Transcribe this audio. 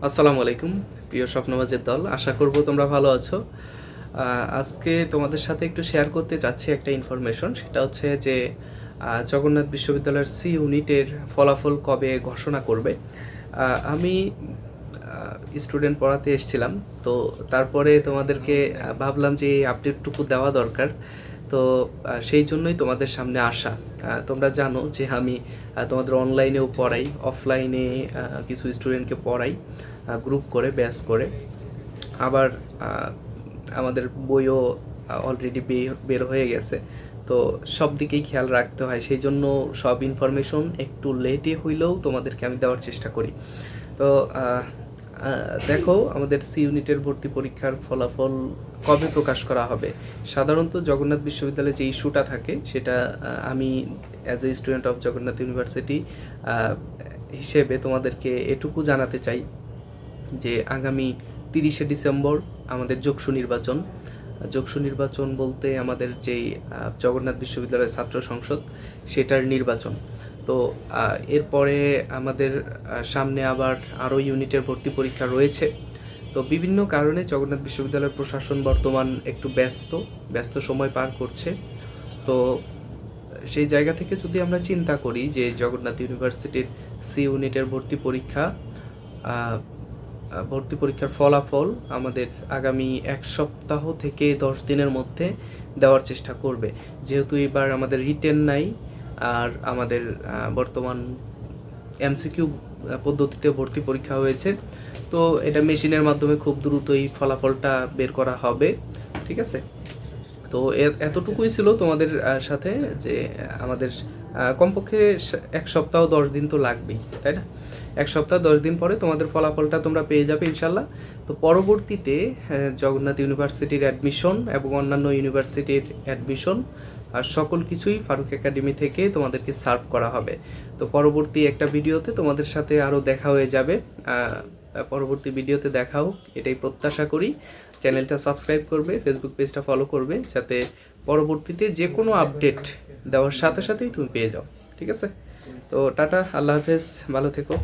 আসসালামু আলাইকুম প্রিয় স্বপ্নবাজের দল, আশা করব তোমরা ভালো আছো। আজকে তোমাদের সাথে একটু শেয়ার করতে চাচ্ছি একটা ইনফরমেশন। সেটা হচ্ছে যে জগন্নাথ বিশ্ববিদ্যালয়ের সি ইউনিটের ফলাফল কবে ঘোষণা করবে। আমি স্টুডেন্ট পড়াতে এসেছিলাম, তো তারপরে তোমাদেরকে ভাবলাম যে এই আপডেটটুকু দেওয়া দরকার। তো সেই জন্যই তোমাদের সামনে আসা। তোমরা জানো যে আমি তোমাদের অনলাইনেও পড়াই, অফলাইনে কিছু স্টুডেন্টকে পড়াই গ্রুপ করে, ব্যাচ করে। আবার আমাদের বইও অলরেডি বের হয়ে গেছে। তো সব দিকেই খেয়াল রাখতে হয়, সেই জন্য সব ইনফরমেশন একটু লেটে হইলেও তোমাদেরকে আমি দেওয়ার চেষ্টা করি। তো দেখো, আমাদের সি ইউনিটের ভর্তি পরীক্ষার ফলাফল কবে প্রকাশ করা হবে। সাধারণত জগন্নাথ বিশ্ববিদ্যালয়ে যে ইস্যুটা থাকে সেটা আমি as a student of Jagannath university হিসেবে তোমাদেরকে এটুকু জানাতে চাই যে আগামী 30শে ডিসেম্বর আমাদের যোগসু নির্বাচন বলতে আমাদের যেই জগন্নাথ বিশ্ববিদ্যালয়ের ছাত্র সংসদ, সেটার নির্বাচন। তো এরপরে আমাদের সামনে আবার আরও ইউনিটের ভর্তি পরীক্ষা রয়েছে। তো বিভিন্ন কারণে জগন্নাথ বিশ্ববিদ্যালয়ের প্রশাসন বর্তমান একটু ব্যস্ত সময় পার করছে। তো সেই জায়গা থেকে যদি আমরা চিন্তা করি যে জগন্নাথ ইউনিভার্সিটির সি ইউনিটের ভর্তি পরীক্ষার ফলাফল আমাদের আগামী 1 সপ্তাহ থেকে 10 দিনের মধ্যে দেওয়ার চেষ্টা করবে। যেহেতু এবার আমাদের রিটেন নাই, আর আমাদের বর্তমান এমসিকিউ পদ্ধতিতে ভর্তি পরীক্ষা হয়েছে, তো এটা মেশিনের মাধ্যমে খুব দ্রুতই ফলাফলটা বের করা হবে। ঠিক আছে, তো এতটুকুই ছিল তোমাদের সাথে, যে আমাদের কমপক্ষে 1 সপ্তাহ 10 দিন তো লাগবেই, তাই না? 1 সপ্তাহ 10 দিন পরে তোমাদের ফলাফলটা তোমরা পেয়ে যাবে ইনশাল্লাহ। তো পরবর্তীতে জগন্নাথ ইউনিভার্সিটির অ্যাডমিশন এবং অন্যান্য ইউনিভার্সিটির অ্যাডমিশন আর সকল কিছুই ফারুক একাডেমি থেকে তোমাদেরকে সার্ভ করা হবে। তো পরবর্তী একটা ভিডিওতে তোমাদের সাথে আরও দেখা হয়ে যাবে। পরবর্তী ভিডিওতে দেখা হোক, এটাই প্রত্যাশা করি। চ্যানেলটা সাবস্ক্রাইব করবে, ফেসবুক পেজটা ফলো করবে, যাতে পরবর্তীতে যে কোনো আপডেট দেওয়ার সাথে সাথেই তুমি পেয়ে যাও। ঠিক আছে, তো টাটা, আল্লাহ হাফেজ, ভালো থেকো।